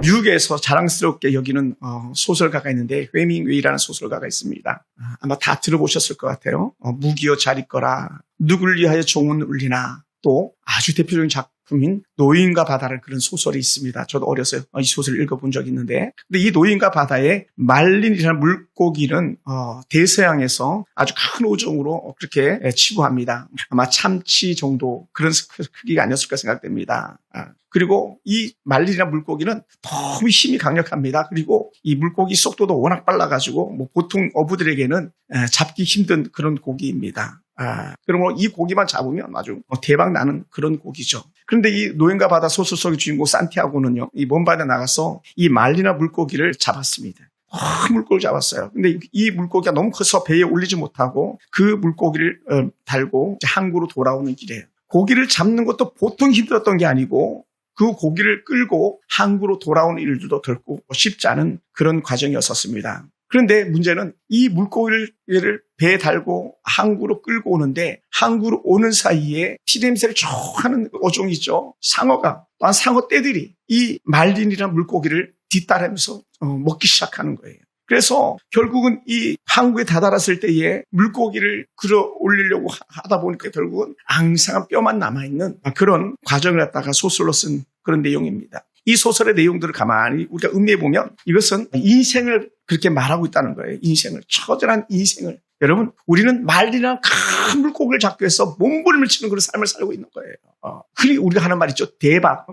미국에서 자랑스럽게 여기는 소설가가 있는데 해밍웨이라는 소설가가 있습니다. 아마 다 들어보셨을 것 같아요. 무기여 잘 있거라, 누굴 위하여 종은 울리나, 또 아주 대표적인 작품인 노인과 바다라는 그런 소설이 있습니다. 저도 어려서 이 소설을 읽어본 적이 있는데, 근데 이 노인과 바다의 말린이라는 물고기는 대서양에서 아주 큰 어종으로 그렇게 치부합니다. 아마 참치 정도 그런 크기가 아니었을까 생각됩니다. 그리고 이 말린이라는 물고기는 너무 힘이 강력합니다. 그리고 이 물고기 속도도 워낙 빨라가지고 보통 어부들에게는 잡기 힘든 그런 고기입니다. 그러면 이 고기만 잡으면 아주 대박 나는 그런 고기죠. 그런데 이 노인과 바다 소설 속의 주인공 산티아고는요, 이 먼 바다에 나가서 이 말리나 물고기를 잡았습니다. 물고기를 잡았어요. 근데 이 물고기가 너무 커서 배에 올리지 못하고 그 물고기를 달고 항구로 돌아오는 길이에요. 고기를 잡는 것도 보통 힘들었던 게 아니고 그 고기를 끌고 항구로 돌아오는 일들도 결코 쉽지 않은 그런 과정이었었습니다. 그런데 문제는 이 물고기를 배에 달고 항구로 끌고 오는데, 항구로 오는 사이에 피냄새를 쭉 하는 어종이죠. 상어가, 또한 상어 떼들이 이 말린이라는 물고기를 뒤따르면서 먹기 시작하는 거예요. 그래서 결국은 이 항구에 다다랐을 때에 물고기를 끌어 올리려고 하다 보니까 결국은 앙상한 뼈만 남아있는 그런 과정을 갖다가 소설로 쓴 그런 내용입니다. 이 소설의 내용들을 가만히 우리가 음미해 보면 이것은 인생을 그렇게 말하고 있다는 거예요. 인생을, 처절한 인생을. 여러분, 우리는 말리나 큰 물고기를 잡기 위해서 몸부림을 치는 그런 삶을 살고 있는 거예요. 그리고 우리가 하는 말 있죠. 대박.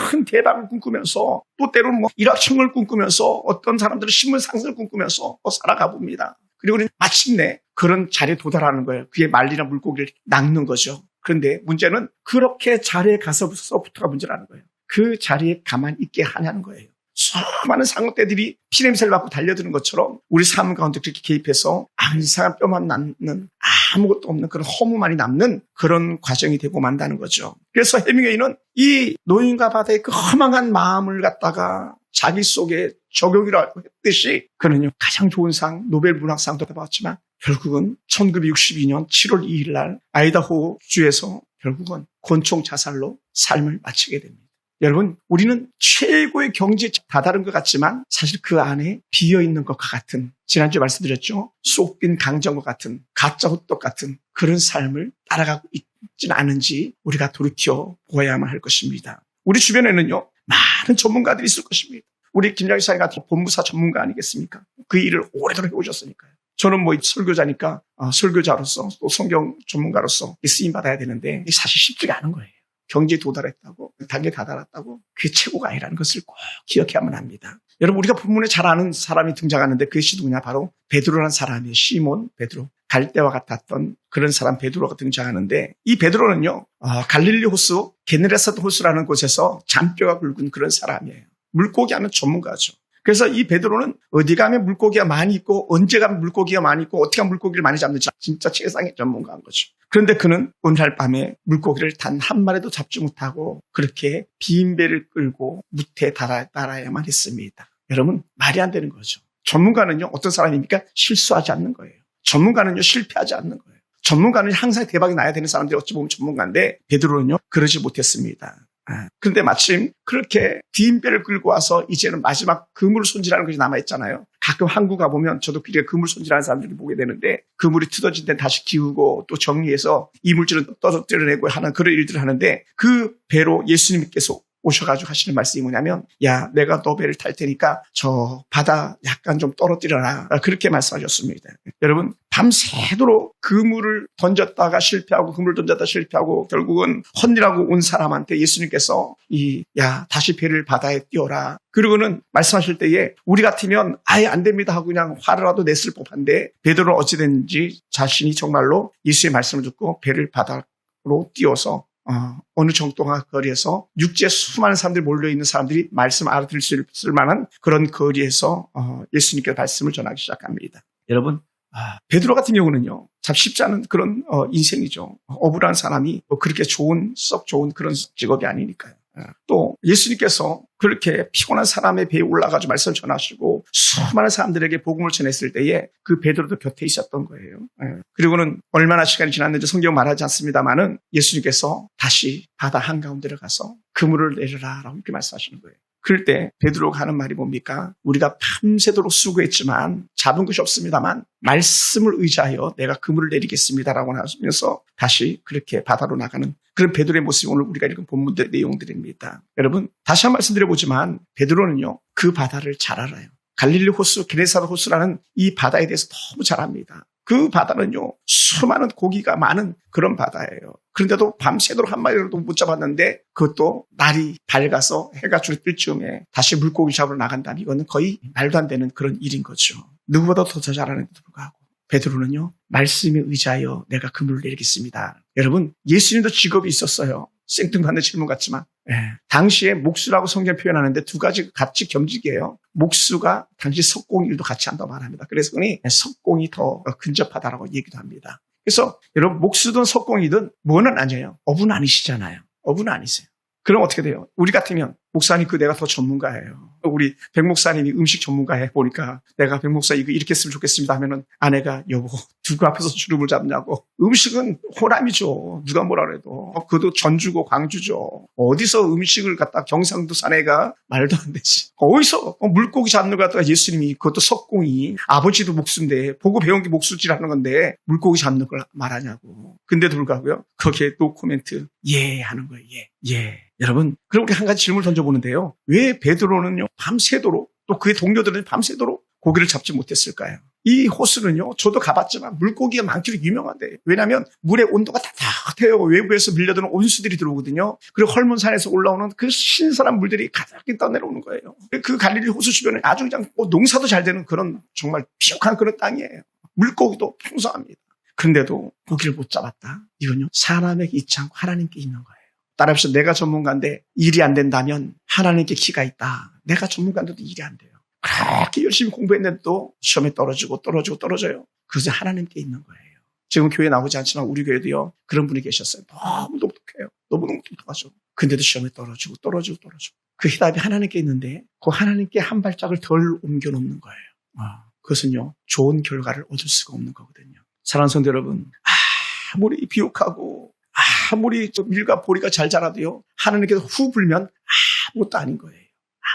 큰 대박을 꿈꾸면서, 또 때로는 일확천금을 꿈꾸면서, 어떤 사람들은 신문 상승을 꿈꾸면서 살아가 봅니다. 그리고 우리는 마침내 그런 자리에 도달하는 거예요. 그게 말리나 물고기를 낚는 거죠. 그런데 문제는 그렇게 자리에 가서부터가 문제라는 거예요. 그 자리에 가만히 있게 하냐는 거예요. 수많은 상어떼들이 피냄새를 맡고 달려드는 것처럼 우리 삶 가운데 그렇게 개입해서 이상한 뼈만 남는, 아무것도 없는 그런 허무만이 남는 그런 과정이 되고 만다는 거죠. 그래서 해밍웨이는 이 노인과 바다의 그 허망한 마음을 갖다가 자기 속에 적용이라고 했듯이 그는요, 가장 좋은 상, 노벨 문학상도 받았지만 결국은 1962년 7월 2일 날 아이다호 주에서 결국은 권총 자살로 삶을 마치게 됩니다. 여러분, 우리는 최고의 경지에 다다른 것 같지만 사실 그 안에 비어있는 것과 같은, 지난주에 말씀드렸죠. 쏙 빈 강정과 같은, 가짜 호떡 같은 그런 삶을 따라가고 있지는 않은지 우리가 돌이켜 보아야만 할 것입니다. 우리 주변에는요, 많은 전문가들이 있을 것입니다. 우리 김양희 사님 같은 법무사 전문가 아니겠습니까? 그 일을 오래도록 해오셨으니까요. 저는 설교자니까 설교자로서 또 성경 전문가로서 쓰임 받아야 되는데 사실 쉽지가 않은 거예요. 경지에 도달했다고, 단계에 다다랐다고, 그게 최고가 아니라는 것을 꼭 기억해야만 합니다. 여러분, 우리가 본문에 잘 아는 사람이 등장하는데 그것이 누구냐? 바로 베드로라는 사람이에요. 시몬 베드로. 갈대와 같았던 그런 사람 베드로가 등장하는데, 이 베드로는요, 갈릴리 호수, 게네사렛 호수라는 곳에서 잔뼈가 굵은 그런 사람이에요. 물고기 하는 전문가죠. 그래서 이 베드로는 어디 가면 물고기가 많이 있고, 언제 가면 물고기가 많이 있고, 어떻게 하면 물고기를 많이 잡는지 진짜 최상의 전문가인 거죠. 그런데 그는 오늘 날 밤에 물고기를 단 한 마리도 잡지 못하고 그렇게 빈 배를 끌고 무태에 달아야만 했습니다. 여러분, 말이 안 되는 거죠. 전문가는요, 어떤 사람입니까? 실수하지 않는 거예요. 전문가는요, 실패하지 않는 거예요. 전문가는 항상 대박이 나야 되는 사람들이 어찌 보면 전문가인데 베드로는요, 그러지 못했습니다. 그런데 마침 그렇게 긴 배를 끌고 와서 이제는 마지막 그물 손질하는 것이 남아있잖아요. 가끔 항구 가보면 저도 길에 그물 손질하는 사람들을 보게 되는데, 그물이 틀어진 데는 다시 기우고 또 정리해서 이물질을 떨어뜨려내고 하는 그런 일들을 하는데, 그 배로 예수님께서 오셔가지고 하시는 말씀이 뭐냐면, 야, 내가 너 배를 탈 테니까 저 바다 약간 좀 떨어뜨려라. 그렇게 말씀하셨습니다. 여러분, 밤새도록 그물을 던졌다가 실패하고 그물을 던졌다가 실패하고 결국은 헌일하고 온 사람한테 예수님께서 야, 다시 배를 바다에 띄워라. 그리고는 말씀하실 때에 우리 같으면 아예 안 됩니다 하고 그냥 화라도 냈을 법한데, 베드로는 어찌됐는지 자신이 정말로 예수의 말씀을 듣고 배를 바다로 띄워서 어느 정도가 거리에서 육지에 수많은 사람들이 몰려있는 사람들이 말씀 알아들을 수 있을 만한 그런 거리에서 예수님께 말씀을 전하기 시작합니다. 여러분, 베드로 같은 경우는요, 참 쉽지 않은 그런 인생이죠. 어부라는 사람이 그렇게 썩 좋은 그런 직업이 아니니까요. 또 예수님께서 그렇게 피곤한 사람의 배에 올라가서 말씀을 전하시고 수많은 사람들에게 복음을 전했을 때에 그 베드로도 곁에 있었던 거예요. 그리고는 얼마나 시간이 지났는지 성경 말하지 않습니다만은 예수님께서 다시 바다 한가운데로 가서 그물을 내려라 라고 이렇게 말씀하시는 거예요. 그럴 때 베드로가 하는 말이 뭡니까? 우리가 밤새도록 수고했지만 잡은 것이 없습니다만 말씀을 의지하여 내가 그물을 내리겠습니다라고 하면서 다시 그렇게 바다로 나가는 그런 베드로의 모습이 오늘 우리가 읽은 본문의 내용들입니다. 여러분 다시 한 번 말씀드려보지만 베드로는요 그 바다를 잘 알아요. 갈릴리 호수, 게네사렛 호수라는 이 바다에 대해서 너무 잘 압니다. 그 바다는요 수많은 고기가 많은 그런 바다예요. 그런데도 밤새도록 한 마리라도 못 잡았는데 그것도 날이 밝아서 해가 뜰 즈음에 다시 물고기 잡으러 나간다면 이거는 거의 말도 안 되는 그런 일인 거죠. 누구보다 더 잘하는데도 불구하고 베드로는요 말씀에 의지하여 내가 그물을 내리겠습니다. 여러분 예수님도 직업이 있었어요. 생뚱맞는 질문 같지만 당시에 목수라고 성경 표현하는데 두 가지 같이 겸직이에요. 목수가 당시 석공 일도 같이 한다고 말합니다. 그래서 그니 석공이 더 근접하다라고 얘기도 합니다. 그래서 여러분 목수든 석공이든 뭐는 아니에요. 어부는 아니시잖아요. 어부는 아니세요. 그럼 어떻게 돼요? 우리 같으면 목사님 내가 더 전문가예요. 우리 백 목사님이 음식 전문가에 보니까 내가 백 목사 이렇게 했으면 좋겠습니다 하면은 아내가 여보 누구 앞에서 주름을 잡냐고. 음식은 호람이죠. 누가 뭐라 그래도. 그것도 전주고 광주죠. 어디서 음식을 갖다 경상도 사내가 말도 안 되지. 어디서 물고기 잡는 거 갖다가 예수님이 그것도 석공이 아버지도 목수인데 보고 배운 게 목수질 하는 건데 물고기 잡는 걸 말하냐고. 근데도 불구하고요. 거기에 노 코멘트 예 하는 거예요. 예. 여러분 그렇게 한 가지 질문을 던져보는데요. 왜 베드로는요 밤새도록 또 그의 동료들은 밤새도록 고기를 잡지 못했을까요? 이 호수는요 저도 가봤지만 물고기가 많기로 유명한데 왜냐하면 물의 온도가 따뜻해요. 외부에서 밀려드는 온수들이 들어오거든요. 그리고 헐몬산에서 올라오는 그 신선한 물들이 가득히 떠내려오는 거예요. 그 갈릴리 호수 주변에 아주 그냥 농사도 잘 되는 그런 정말 비옥한 그런 땅이에요. 물고기도 풍성합니다. 그런데도 고기를 못 잡았다. 이건요 사람에게 있지 않고 하나님께 있는 거예요. 따라합시다. 내가 전문가인데 일이 안 된다면 하나님께 기가 있다. 내가 전문가인데도 일이 안 돼요. 그렇게 열심히 공부했는데도 시험에 떨어져요. 그것은 하나님께 있는 거예요. 지금 교회 나오지 않지만 우리 교회도요. 그런 분이 계셨어요. 너무 똑똑해요. 너무 똑똑하죠. 근데도 시험에 떨어지고. 그 해답이 하나님께 있는데 그 하나님께 한 발짝을 덜 옮겨놓는 거예요. 그것은요. 좋은 결과를 얻을 수가 없는 거거든요. 사랑하는 성도 여러분. 아무리 비옥하고 아무리 밀과 보리가 잘 자라도요. 하나님께서 후 불면 아무것도 아닌 거예요.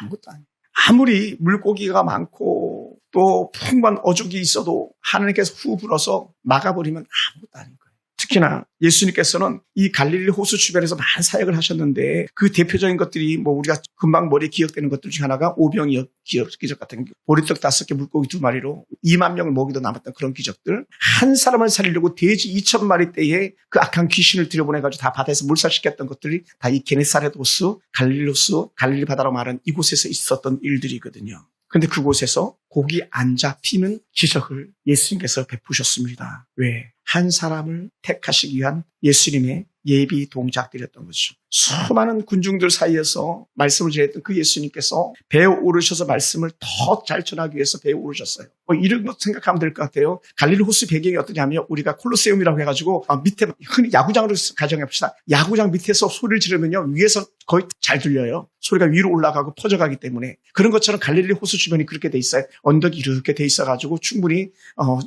아무것도 아니에요. 아무리 물고기가 많고 또 풍부한 어족이 있어도 하나님께서 후 불어서 막아버리면 아무것도 아닌 거예요. 특히나 예수님께서는 이 갈릴리 호수 주변에서 많은 사역을 하셨는데 그 대표적인 것들이 우리가 금방 머리에 기억되는 것들 중에 하나가 오병이어 기적 같은 보리떡 5개 물고기 2마리로 2만 명을 먹이도 남았던 그런 기적들. 한 사람을 살리려고 돼지 2,000마리 때에 그 악한 귀신을 들여보내가지고 다 바다에서 몰살시켰던 것들이 다 이 게네사렛 호수, 갈릴리 호수, 갈릴리 바다로 말하는 이곳에서 있었던 일들이거든요. 근데 그곳에서 고기 안 잡히는 기적을 예수님께서 베푸셨습니다. 왜? 한 사람을 택하시기 위한 예수님의 예비 동작들이었던 거죠. 수많은 군중들 사이에서 말씀을 전했던 그 예수님께서 배에 오르셔서 말씀을 더 잘 전하기 위해서 배에 오르셨어요. 이런 것 생각하면 될 것 같아요. 갈릴리 호수 배경이 어떠냐면 우리가 콜로세움이라고 해가지고 밑에 흔히 야구장으로 가정해봅시다. 야구장 밑에서 소리를 지르면요 위에서 거의 잘 들려요. 소리가 위로 올라가고 퍼져가기 때문에 그런 것처럼 갈릴리 호수 주변이 그렇게 돼 있어요. 언덕이 이렇게 돼 있어가지고 충분히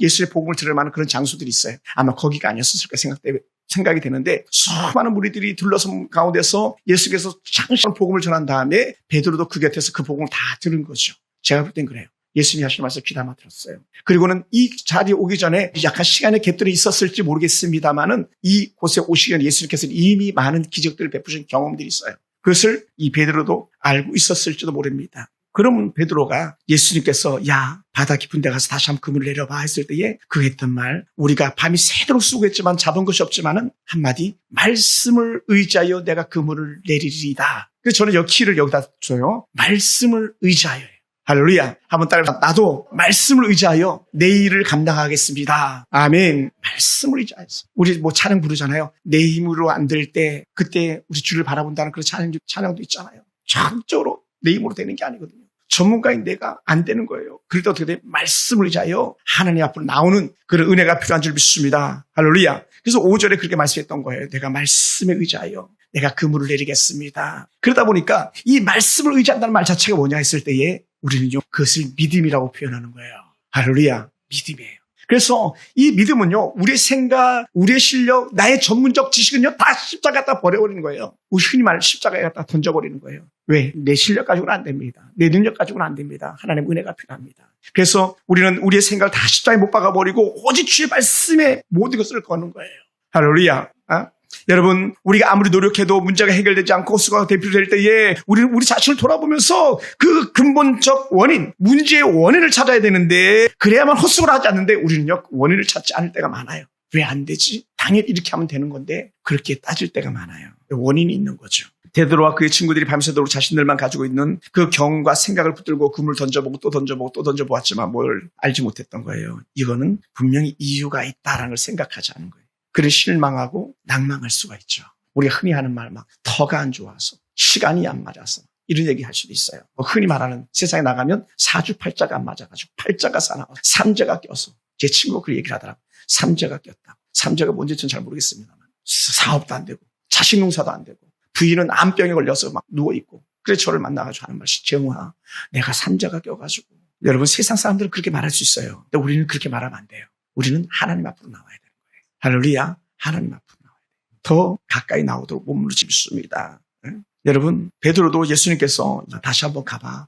예수의 복음을 들을 만한 그런 장소들이 있어요. 아마 거기가 아니었을까 생각이 되는데 수많은 무리들이 둘러선 가운데서 예수께서 장시간 복음을 전한 다음에 베드로도 그 곁에서 그 복음을 다 들은 거죠. 제가 볼 땐 그래요. 예수님이 하시는 말씀 귀담아 들었어요. 그리고는 이 자리에 오기 전에 약간 시간의 갭들이 있었을지 모르겠습니다만은 이곳에 오시기 전에 예수님께서는 이미 많은 기적들을 베푸신 경험들이 있어요. 그것을 이 베드로도 알고 있었을지도 모릅니다. 그러면 베드로가 예수님께서 야 바다 깊은 데 가서 다시 한번 그물을 내려봐 했을 때에 그 했던 말 우리가 밤이 새도록 수고했지만 잡은 것이 없지만은 한마디 말씀을 의지하여 내가 그물을 내리리이다. 그래서 저는 키를 여기다 줘요. 말씀을 의지하여. 할렐루야. 한번 따라해봐. 나도 말씀을 의지하여 내 일을 감당하겠습니다. 아멘. 말씀을 의지하여서. 우리 찬양 부르잖아요. 내 힘으로 안 될 때 그때 우리 주를 바라본다는 그런 찬양도 있잖아요. 전적으로 내 힘으로 되는 게 아니거든요. 전문가인 내가 안 되는 거예요. 그래도 어떻게 돼? 말씀을 의지하여 하나님 앞으로 나오는 그런 은혜가 필요한 줄 믿습니다. 할렐루야. 그래서 5절에 그렇게 말씀했던 거예요. 내가 말씀에 의지하여 내가 그물을 내리겠습니다. 그러다 보니까 이 말씀을 의지한다는 말 자체가 뭐냐 했을 때에 우리는요 그것을 믿음이라고 표현하는 거예요. 할렐루야. 믿음이에요. 그래서 이 믿음은요, 우리의 생각, 우리의 실력, 나의 전문적 지식은요, 다 십자가에 갖다 버려버리는 거예요. 우리 흔히 말하는 십자가에 갖다 던져버리는 거예요. 왜? 내 실력 가지고는 안 됩니다. 내 능력 가지고는 안 됩니다. 하나님의 은혜가 필요합니다. 그래서 우리는 우리의 생각을 다 십자가에 못 박아버리고 오직 주의 말씀에 모든 것을 거는 거예요. 할렐루야. 여러분, 우리가 아무리 노력해도 문제가 해결되지 않고 수가 대표될 때에 우리는 우리 자신을 돌아보면서 그 근본적 원인, 문제의 원인을 찾아야 되는데 그래야만 헛수고를 하지 않는데 우리는요, 원인을 찾지 않을 때가 많아요. 왜 안 되지? 당연히 이렇게 하면 되는 건데 그렇게 따질 때가 많아요. 원인이 있는 거죠. 데드로와 그의 친구들이 밤새도록 자신들만 가지고 있는 그 경험과 생각을 붙들고 그물을 던져보고 또 던져보고 또 던져보았지만 뭘 알지 못했던 거예요. 이거는 분명히 이유가 있다라는 걸 생각하지 않은 거예요. 그래 실망하고 낭망할 수가 있죠. 우리가 흔히 하는 말 막 터가 안 좋아서 시간이 안 맞아서 이런 얘기 할 수도 있어요. 흔히 말하는 세상에 나가면 사주팔자가 안 맞아가지고 팔자가 사나워 삼재가 껴서 제 친구가 그 얘기를 하더라고요. 삼재가 꼈다고. 삼재가 뭔지 저는 잘 모르겠습니다만 사업도 안 되고 자식 농사도 안 되고 부인은 암병에 걸려서 막 누워있고 그래서 저를 만나가지고 하는 말이 재웅아 내가 삼재가 껴가지고 여러분 세상 사람들은 그렇게 말할 수 있어요. 근데 우리는 그렇게 말하면 안 돼요. 우리는 하나님 앞으로 나와야 돼요. 할렐루야, 하나님 앞으로 나와야 돼요. 더 가까이 나오도록 몸으로 집습니다. 여러분, 베드로도 예수님께서 다시 한번 가봐.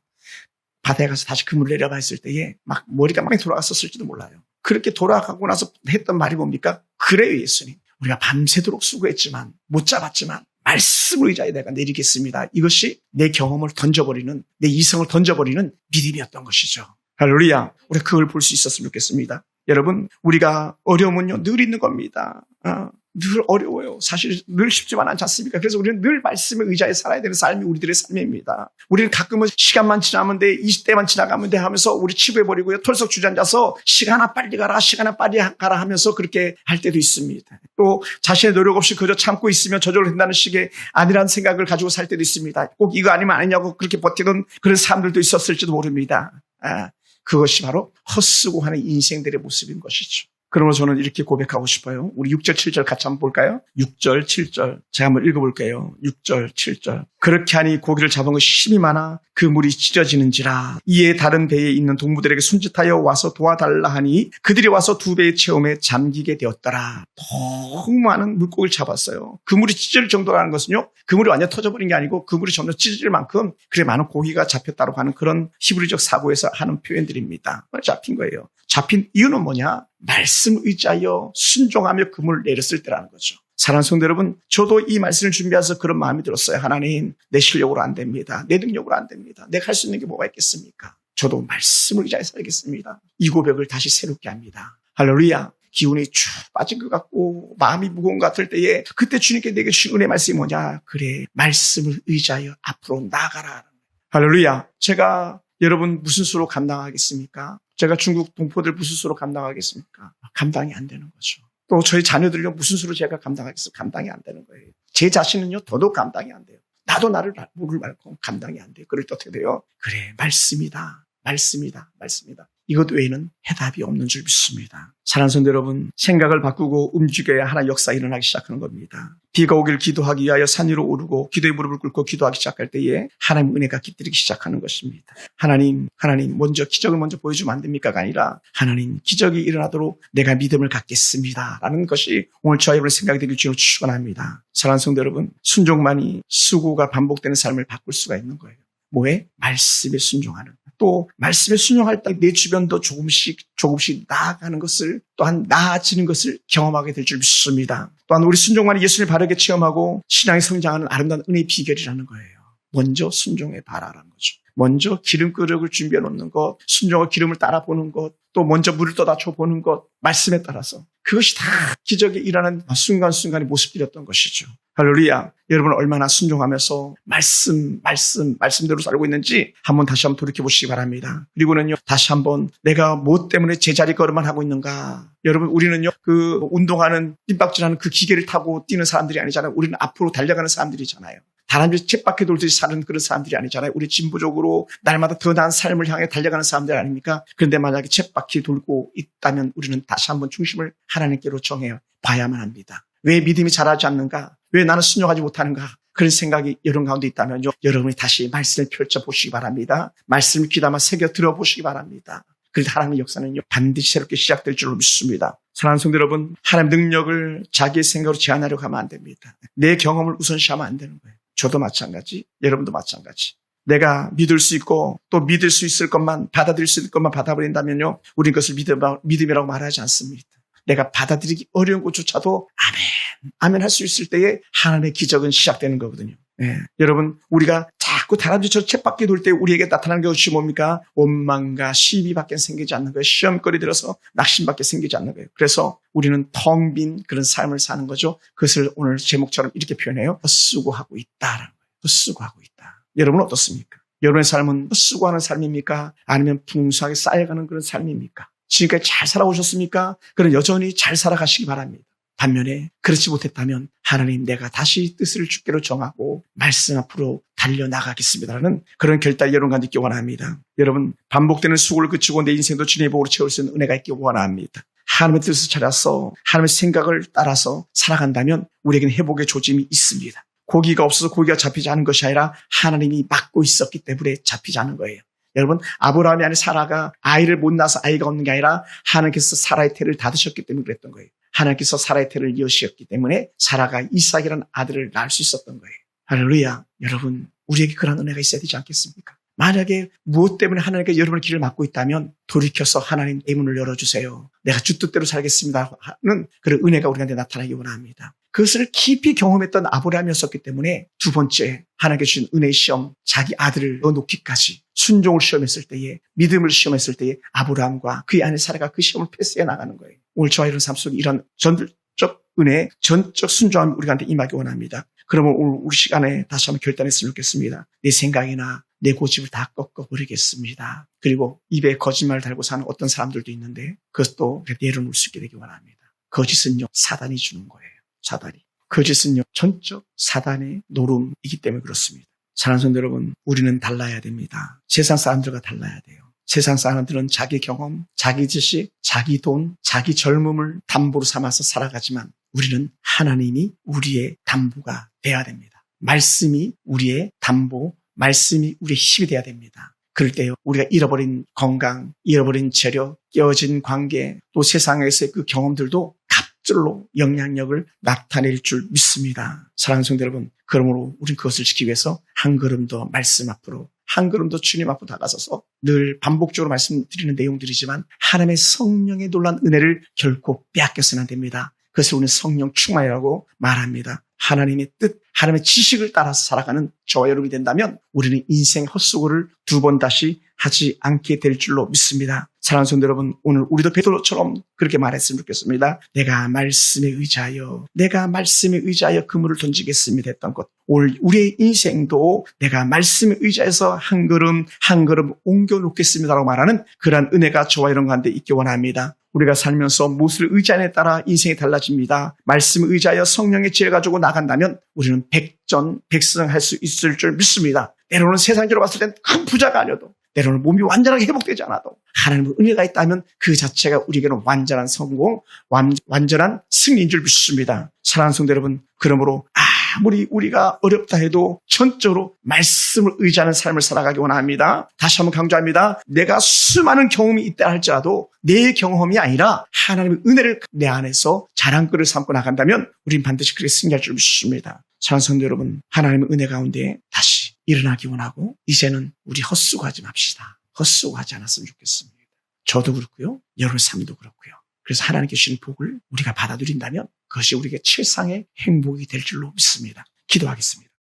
바다에 가서 다시 그물 내려봐 했을 때에 막 머리가 많이 돌아갔었을지도 몰라요. 그렇게 돌아가고 나서 했던 말이 뭡니까? 그래요, 예수님. 우리가 밤새도록 수고했지만 못 잡았지만 말씀을 의지하여 내가 내리겠습니다. 이것이 내 경험을 던져버리는, 내 이성을 던져버리는 믿음이었던 것이죠. 할렐루야, 우리가 그걸 볼 수 있었으면 좋겠습니다. 여러분, 우리가 어려움은요, 늘 있는 겁니다. 늘 어려워요. 사실 늘 쉽지만 않지 않습니까? 그래서 우리는 늘 말씀에 의지하여 살아야 되는 삶이 우리들의 삶입니다. 우리는 가끔은 시간만 지나면 돼, 20대만 지나가면 돼 하면서 우리 치부해버리고요. 털썩 주저앉아서 시간아 빨리 가라, 시간아 빨리 가라 하면서 그렇게 할 때도 있습니다. 또 자신의 노력 없이 그저 참고 있으면 저절로 된다는 식의 아니라는 생각을 가지고 살 때도 있습니다. 꼭 이거 아니면 아니냐고 그렇게 버티던 그런 사람들도 있었을지도 모릅니다. 그것이 바로 헛쓰고 하는 인생들의 모습인 것이죠. 그러므로 저는 이렇게 고백하고 싶어요. 우리 6절, 7절 같이 한번 볼까요? 6절, 7절. 제가 한번 읽어볼게요. 6절, 7절. 그렇게 하니 고기를 잡은 것이 힘이 많아 그 물이 찢어지는지라. 이에 다른 배에 있는 동무들에게 손짓하여 와서 도와달라 하니 그들이 와서 두 배의 체험에 잠기게 되었더라. 너무 많은 물고기를 잡았어요. 그 물이 찢어질 정도라는 것은요, 그 물이 완전 터져버린 게 아니고 그 물이 점점 찢어질 만큼 그래 많은 고기가 잡혔다고 하는 그런 히브리적 사고에서 하는 표현들입니다. 잡힌 거예요. 잡힌 이유는 뭐냐? 말씀 의지하여 순종하며 그물을 내렸을 때라는 거죠. 사랑하는 성도 여러분, 저도 이 말씀을 준비해서 그런 마음이 들었어요. 하나님, 내 실력으로 안 됩니다. 내 능력으로 안 됩니다. 내가 할 수 있는 게 뭐가 있겠습니까? 저도 말씀을 의지하여 살겠습니다. 이 고백을 다시 새롭게 합니다. 할렐루야. 기운이 쭉 빠진 것 같고 마음이 무거운 것 같을 때에 그때 주님께 내게 주신 은혜의 말씀이 뭐냐? 그래, 말씀을 의지하여 앞으로 나아가라. 할렐루야. 제가 여러분 무슨 수로 감당하겠습니까? 제가 중국 동포들 무슨 수로 감당하겠습니까? 감당이 안 되는 거죠. 또 저희 자녀들요 무슨 수로 제가 감당하겠습니까? 감당이 안 되는 거예요. 제 자신은요 더더욱 감당이 안 돼요. 나도 나를 모를 말고 감당이 안 돼요. 그럴 때 어떻게 돼요? 그래, 말씀이다. 말씀이다. 말씀이다. 이것 외에는 해답이 없는 줄 믿습니다. 사랑하는 성도 여러분, 생각을 바꾸고 움직여야 하나의 역사가 일어나기 시작하는 겁니다. 비가 오길 기도하기 위하여 산 위로 오르고 기도의 무릎을 꿇고 기도하기 시작할 때에 하나님 은혜가 깃들이기 시작하는 것입니다. 하나님 먼저 기적을 먼저 보여주면 안 됩니까가 아니라 하나님 기적이 일어나도록 내가 믿음을 갖겠습니다. 라는 것이 오늘 저와 여러분의 생각이 되길 주로 축원합니다. 사랑하는 성도 여러분, 순종만이 수고가 반복되는 삶을 바꿀 수가 있는 거예요. 뭐에? 말씀에 순종하는. 또 말씀에 순종할 때 내 주변도 조금씩 나아가는 것을, 또한 나아지는 것을 경험하게 될 줄 믿습니다. 또한 우리 순종만이 예수를 바르게 체험하고 신앙이 성장하는 아름다운 은혜의 비결이라는 거예요. 먼저 순종해 봐라라는 거죠. 먼저 기름그릇을 준비해 놓는 것, 순종과 기름을 따라 보는 것, 또 먼저 물을 떠다쳐 보는 것, 말씀에 따라서 그것이 다 기적이 일어나는 순간순간의 모습들이었던 것이죠. 할렐루야. 여러분은 얼마나 순종하면서 말씀대로 살고 있는지 다시 한번 돌이켜보시기 바랍니다. 그리고는요, 다시 한번 내가 뭐 때문에 제자리 걸음만 하고 있는가. 여러분, 우리는요, 그 운동하는, 뜀박질하는 그 기계를 타고 뛰는 사람들이 아니잖아요. 우리는 앞으로 달려가는 사람들이잖아요. 다람쥐 쳇바퀴 돌듯이 사는 그런 사람들이 아니잖아요. 우리 진보적으로 날마다 더 나은 삶을 향해 달려가는 사람들 아닙니까? 그런데 만약에 쳇바퀴 돌고 있다면 우리는 다시 한번 중심을 하나님께로 정해 봐야만 합니다. 왜 믿음이 자라지 않는가? 왜 나는 순종하지 못하는가? 그런 생각이 여러분 가운데 있다면요, 여러분이 다시 말씀을 펼쳐보시기 바랍니다. 말씀을 귀담아 새겨 들어보시기 바랍니다. 그래도 하나님의 역사는요, 반드시 새롭게 시작될 줄로 믿습니다. 사랑하는 성도 여러분, 하나님의 능력을 자기의 생각으로 제한하려고 하면 안 됩니다. 내 경험을 우선시하면 안 되는 거예요. 저도 마찬가지, 여러분도 마찬가지. 내가 믿을 수 있고 또 믿을 수 있을 것만, 받아들일 수 있을 것만 받아버린다면요, 우린 그것을 믿음이라고 말하지 않습니다. 내가 받아들이기 어려운 것조차도 아멘 할 수 있을 때에 하나님의 기적은 시작되는 거거든요. 예. 여러분, 우리가 자꾸 다람쥐처럼 쳇바퀴 돌 때 우리에게 나타나는 것이 뭡니까? 원망과 시비밖에 생기지 않는 거예요. 시험거리 들어서 낙심밖에 생기지 않는 거예요. 그래서 우리는 텅 빈 그런 삶을 사는 거죠. 그것을 오늘 제목처럼 이렇게 표현해요. 헛수고하고 있다라는 거예요. 헛수고하고 있다. 여러분은 어떻습니까? 여러분의 삶은 헛수고하는 삶입니까? 아니면 풍성하게 쌓여가는 그런 삶입니까? 지금까지 잘 살아오셨습니까? 그럼 여전히 잘 살아가시기 바랍니다. 반면에 그렇지 못했다면 하나님, 내가 다시 뜻을 주께로 정하고 말씀 앞으로 달려나가겠습니다라는 그런 결단이 여러분과 있기 원합니다. 여러분, 반복되는 수고를 그치고 내 인생도 주님의 복으로 채울 수 있는 은혜가 있기 원합니다. 하나님의 뜻을 찾아서 하나님의 생각을 따라서 살아간다면 우리에게는 회복의 조짐이 있습니다. 고기가 없어서 고기가 잡히지 않은 것이 아니라 하나님이 막고 있었기 때문에 잡히지 않은 거예요. 여러분, 아브라함이 아닌 사라가 아이를 못 낳아서 아이가 없는 게 아니라 하나님께서 사라의 태를 닫으셨기 때문에 그랬던 거예요. 하나님께서 사라의 태를 여시었기 때문에 사라가 이삭이라는 아들을 낳을 수 있었던 거예요. 할렐루야. 여러분, 우리에게 그런 은혜가 있어야 되지 않겠습니까? 만약에 무엇 때문에 하나님께 여러분의 길을 막고 있다면 돌이켜서 하나님 내 문을 열어주세요. 내가 주 뜻대로 살겠습니다 하는 그런 은혜가 우리한테 나타나기 원합니다. 그것을 깊이 경험했던 아브라함이었기 때문에 두 번째, 하나님께 주신 은혜의 시험, 자기 아들을 넣어놓기까지 순종을 시험했을 때에, 믿음을 시험했을 때에 아브라함과 그의 아내 사라가 그 시험을 패스해 나가는 거예요. 오늘 저와 이런 삶 속에 이런 전적 은혜, 전적 순종함이 우리한테 임하기 원합니다. 그러면 오늘 우리 시간에 다시 한번 결단했으면 좋겠습니다. 내 생각이나 내 고집을 다 꺾어버리겠습니다. 그리고 입에 거짓말을 달고 사는 어떤 사람들도 있는데 그것도 내려놓을 수 있게 되기 원합니다. 거짓은요, 사단이 주는 거예요. 사단이. 거짓은요, 전적 사단의 노름이기 때문에 그렇습니다. 사랑하는 성도 여러분, 우리는 달라야 됩니다. 세상 사람들과 달라야 돼요. 세상 사람들은 자기 경험, 자기 지식, 자기 돈, 자기 젊음을 담보로 삼아서 살아가지만 우리는 하나님이 우리의 담보가 돼야 됩니다. 말씀이 우리의 담보, 말씀이 우리의 힘이 돼야 됩니다. 그럴 때요, 우리가 잃어버린 건강, 잃어버린 재력, 깨어진 관계, 또 세상에서의 그 경험들도 갑절로 영향력을 나타낼 줄 믿습니다. 사랑하는 성도 여러분, 그러므로 우리는 그것을 지키기 위해서 한 걸음 더 말씀 앞으로, 한 걸음 더 주님 앞으로 다가서서 늘 반복적으로 말씀드리는 내용들이지만 하나님의 성령의 놀라운 은혜를 결코 빼앗겨서는 안 됩니다. 그것을 우리는 성령 충만이라고 말합니다. 하나님의 뜻, 하나님의 지식을 따라서 살아가는 저와 여러분이 된다면 우리는 인생 헛수고를 두 번 다시 하지 않게 될 줄로 믿습니다. 사랑하는 성도 여러분, 오늘 우리도 베드로처럼 그렇게 말했으면 좋겠습니다. 내가 말씀에 의지하여 그물을 던지겠습니다 했던 것. 오늘 우리의 인생도 내가 말씀에 의지해서 한 걸음 한 걸음 옮겨놓겠습니다라고 말하는 그러한 은혜가 저와 여러분 가운데 있기 원합니다. 우리가 살면서 무엇을 의지하느냐에 따라 인생이 달라집니다. 말씀을 의지하여 성령의 지혜를 가지고 나간다면 우리는 백전백승할 수 있을 줄 믿습니다. 때로는 세상적으로 봤을 땐 큰 부자가 아니어도, 때로는 몸이 완전하게 회복되지 않아도 하나님의 은혜가 있다면 그 자체가 우리에게는 완전한 성공, 완전한 승리인 줄 믿습니다. 사랑하는 성도 여러분, 그러므로 아무리 우리가 어렵다 해도 전적으로 말씀을 의지하는 삶을 살아가기 원합니다. 다시 한번 강조합니다. 내가 수많은 경험이 있다 할지라도 내 경험이 아니라 하나님의 은혜를 내 안에서 자랑거리를 삼고 나간다면 우린 반드시 그렇게 승리할 줄 믿습니다. 사랑하는 성도 여러분, 하나님의 은혜 가운데 다시 일어나기 원하고 이제는 우리 헛수고하지 맙시다. 헛수고하지 않았으면 좋겠습니다. 저도 그렇고요, 여러분의 삶도 그렇고요. 그래서 하나님께 주신 복을 우리가 받아들인다면 그것이 우리에게 최상의 행복이 될 줄로 믿습니다. 기도하겠습니다.